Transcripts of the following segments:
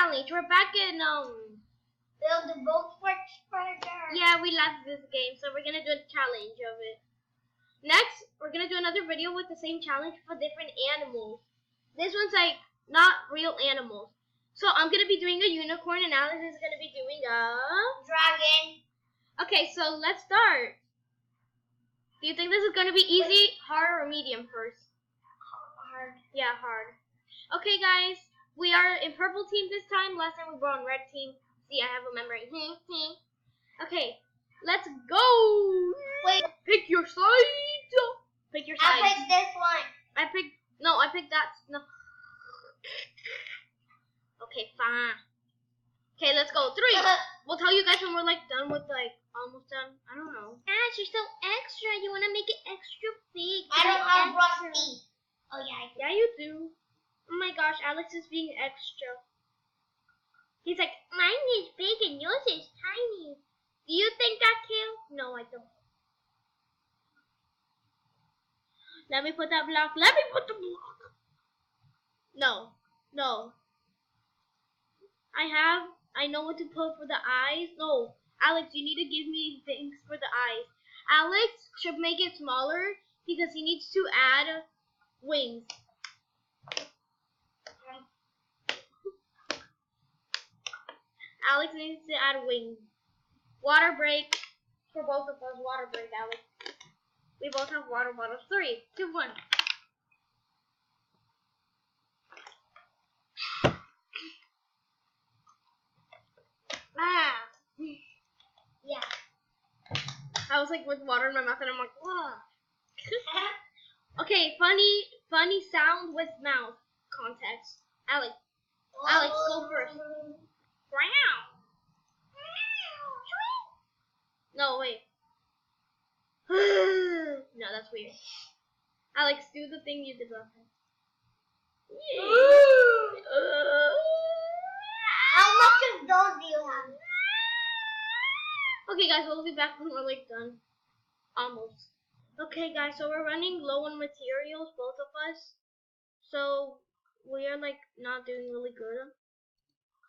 challenge. We're back in Build the boat further. Yeah, we left this game, so we're gonna do a challenge of it. Next, we're gonna do another video with the same challenge for different animals. This one's like not real animals. So I'm gonna be doing a unicorn, and Alex is gonna be doing a dragon. Okay, so let's start. Do you think this is gonna be easy, hard, or medium first? Hard. Yeah, hard. Okay, guys, we are in purple team this time. Last time we were on red team. See, I have a memory. Okay, let's go. Wait. Pick your side. Pick your side. I picked this one. I picked that. No. Okay, fine. Okay, let's go. 3. We'll tell you guys when we're like done with almost done. I don't know. Ash, you're so extra. You wanna make it extra big. I don't have rusty. Oh yeah, I do. Yeah, you do. Oh my gosh, Alex is being extra. He's like, mine is big and yours is tiny. Do you think that, Kale? No, I don't. Let me put that block. Let me put the block. No. I know what to put for the eyes. No, Alex, you need to give me things for the eyes. Alex should make it smaller because he needs to add wings. Alex needs to add wings. Water break for both of us. Water break, Alex. We both have water bottles. 3, 2, 1. Ah. Yeah. I was like with water in my mouth and I'm like, ah. Okay, funny sound with mouth context. Alex, go first. No, wait. No, that's weird. Alex, do the thing you did last time. How much of those do you have? Okay, guys, we'll be back when we're like done. Almost. Okay, guys, so we're running low on materials, both of us. So we are like not doing really good.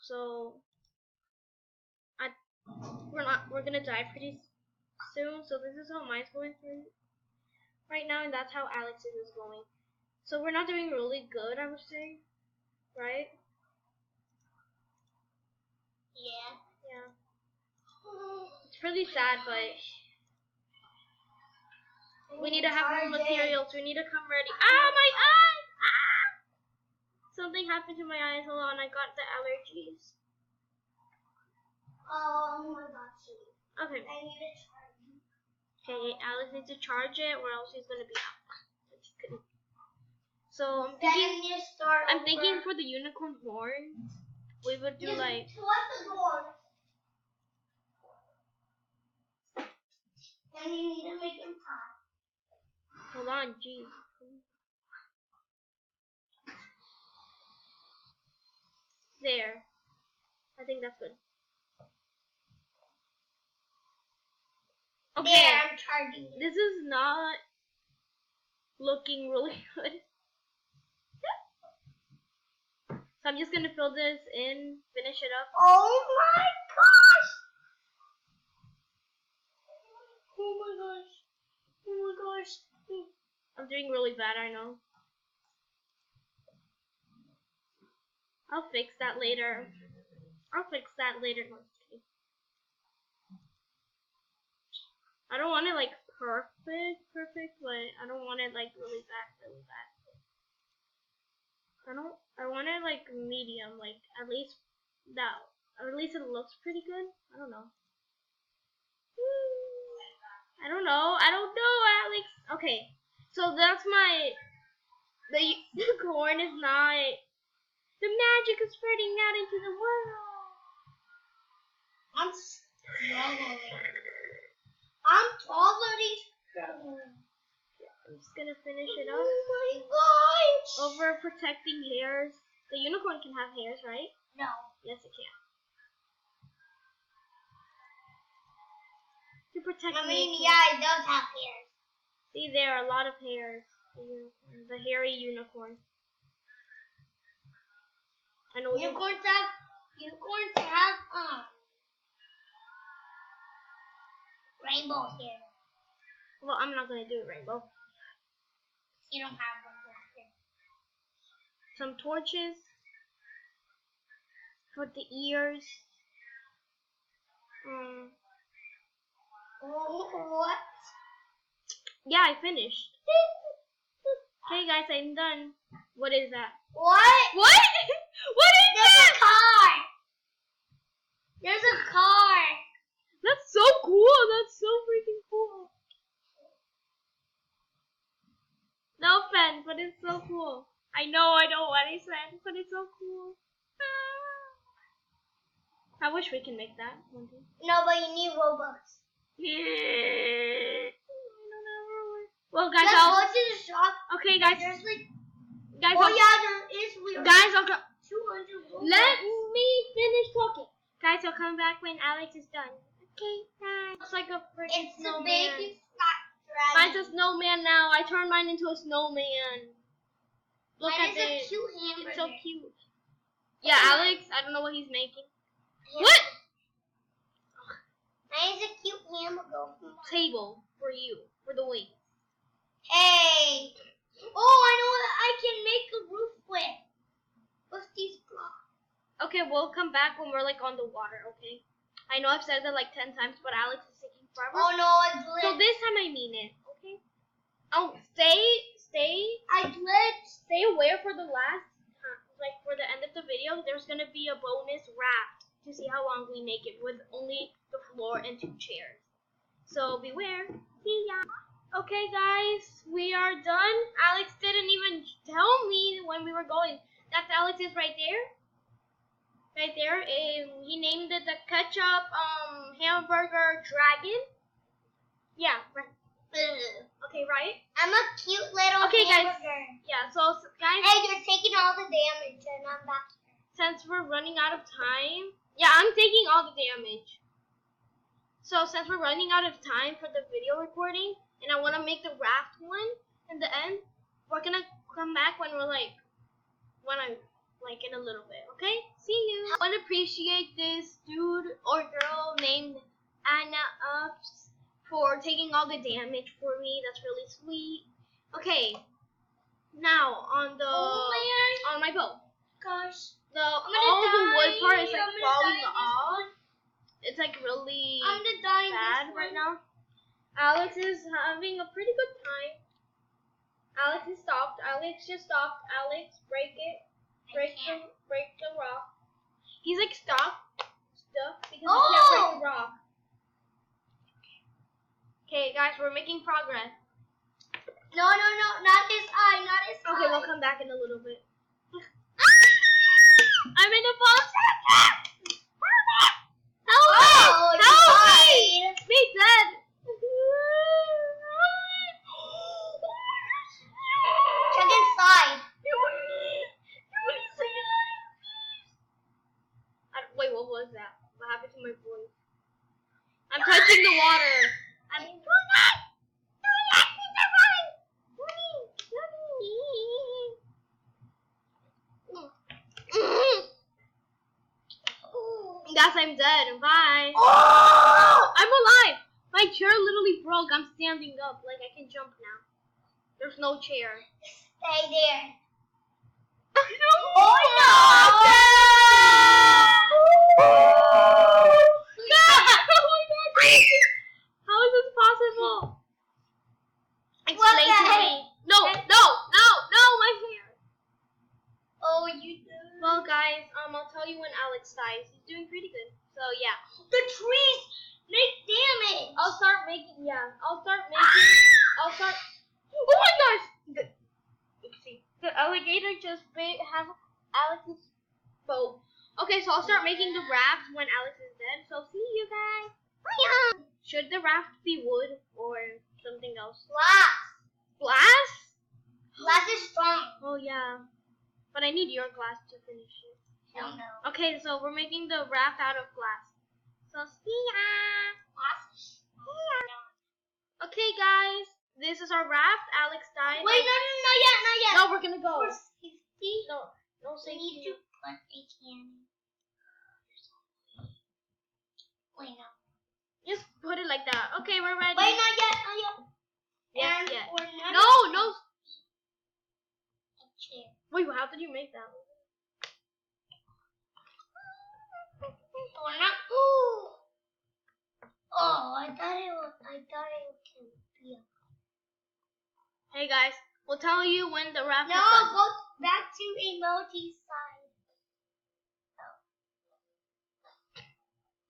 So we're gonna die pretty soon. So this is how mine's going through right now, and that's how Alex's is going. So we're not doing really good, I would say, right? Yeah. It's really sad, but we need to have more materials. We need to come ready. Ah, my eyes! Ah! Something happened to my eyes. Hold on, I got the allergies. Oh my gosh. Okay. I need to charge it. Okay, Alex needs to charge it, or else he's gonna be out. So I'm thinking for the unicorn horn, we would do like. What's the door? And you need to make him hot. Hold on, jeez. There. I think that's good. Okay. There, I'm charging you. This is not looking really good. So I'm just gonna fill this in, finish it up. Oh my gosh! Oh my gosh. Oh my gosh. I'm doing really bad, I know. I'll fix that later. No, just kidding. I don't want it like perfect, but I don't want it like really bad. I want it like medium, like at least it looks pretty good. I don't know. I don't know, Alex. Okay, so that's the unicorn is not. The magic is spreading out into the world. I'm struggling. I'm already struggling. I'm just gonna finish it up. Oh my gosh! Over protecting hairs. The unicorn can have hairs, right? No. Yes, it can. To protect yeah, it does have hairs. See, there are a lot of hairs. The hairy unicorn. I know Unicorns have Unicorns have rainbow here. Well, I'm not gonna do it rainbow. You don't have one here. Some torches for the ears. What? Yeah, I finished. Okay, guys, I'm done. What is that? What? What? What is There's that? a car. There's a car. That's so cool. That's so freaking cool. No offense, but it's so cool. I know what I said, but it's so cool. I wish we can make that one day. No, but you need Robux. Well, guys, Let's go to the shop. Okay, guys. There's like. Guys, Oh yeah, there is. Guys, I'll go. 200 Robux. Let me finish talking. Guys, I'll come back when Alex is done. Okay, bye. Looks like a freaking It's a snowman. baby fat dragon. Mine's a snowman now. I turned mine into a snowman. Look Mine at is a this. cute hamburger. It's so cute. Yeah, Alex, I don't know what he's making. What? Mine is a cute hamburger. Table for you, for the wings. Hey. Oh, I know what I can make a roof with. With these blocks. Okay, we'll come back when we're like on the water, okay? I know I've said that like 10 times, but Alex is taking forever. Oh no, I glitched. So this time I mean it, okay? Oh, stay I glitched. stay aware for the last time, like for the end of the video. There's gonna be a bonus raft to see how long we make it with only the floor and 2 chairs. So beware. See ya. Okay, guys, we are done. Alex didn't even tell me when we were going. That's Alex's right there. Right there. He named it the ketchup hamburger dragon. Yeah, right. Okay, right? I'm a cute little Okay, guys. hamburger. Yeah, so guys, Hey, you're taking all the damage and I'm back. since we're running out of time, yeah, I'm taking all the damage. So since we're running out of time for the video recording, and I want to make the raft one in the end, we're gonna come back when we're like in a little bit, okay? See you. I want to appreciate this dude or girl named Anna Ups for taking all the damage for me. That's really sweet. Okay, now on the on my boat. Gosh. All the wood part is like I'm gonna falling die off. It's like really I'm gonna die bad right now. Alex is having a pretty good time. Alex is stopped. Alex just stopped. Alex, break it. Break the rock. He's like stuck because he can't break the rock. Okay, guys, we're making progress. No, not his eye, not his eye. Okay, we'll come back in a little bit. I'm in a box. Help me! Oh, you Help me! died. Me dead. Check inside. Wait, what was that? What happened to my voice? I'm touching the water. I'm doing it! Guys, I'm dead. Bye. Oh! I'm alive. My chair literally broke. I'm standing up. Like, I can jump now. There's no chair. Stay there. Oh, no! God! Oh my God! How is this possible? Explain to me. No, my hair. Oh, you did. Well, guys, I'll tell you when Alex dies. He's doing pretty good. So yeah. The trees make damage. I'll start. Oh my gosh! The alligator just have Alex's boat. Okay, so I'll start making the raft when Alex is dead. So see you guys. Bye. Should the raft be wood or something else? Glass. Glass? Glass is strong. Oh yeah. But I need your glass to finish it. Hell no. Okay, so we're making the raft out of glass. So see ya. Glass. Okay, guys, this is our raft. Alex died. Wait, not yet. No, we're gonna go. For safety, No we need safety. to put a cannon. Wait, no. Just put it like that. Okay, we're ready. Wait, not yet, not yet. Yes, And yes. for another No. a chair. Wait, how did you make that? Or not. Oh, I thought it can be. Hey guys, we'll tell you when the raft No, is done. go back to emoji side.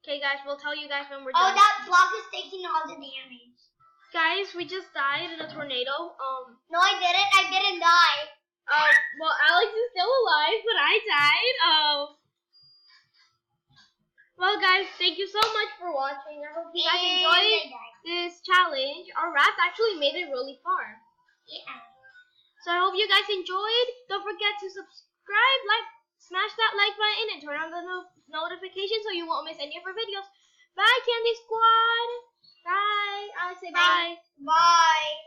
Okay guys, we'll tell you guys when we're Oh, done. that block is taking all the damage. Guys, we just died in a tornado. No, I didn't. I didn't die. Well, Alex is still alive, but I died. Well guys, thank you so much for watching. I hope you guys enjoyed this challenge. Our raft actually made it really far. Yeah. So I hope you guys enjoyed. Don't forget to subscribe, smash that like button, and turn on the notifications so you won't miss any of our videos. Bye, Candy Squad. Bye. Alex, say bye. Bye.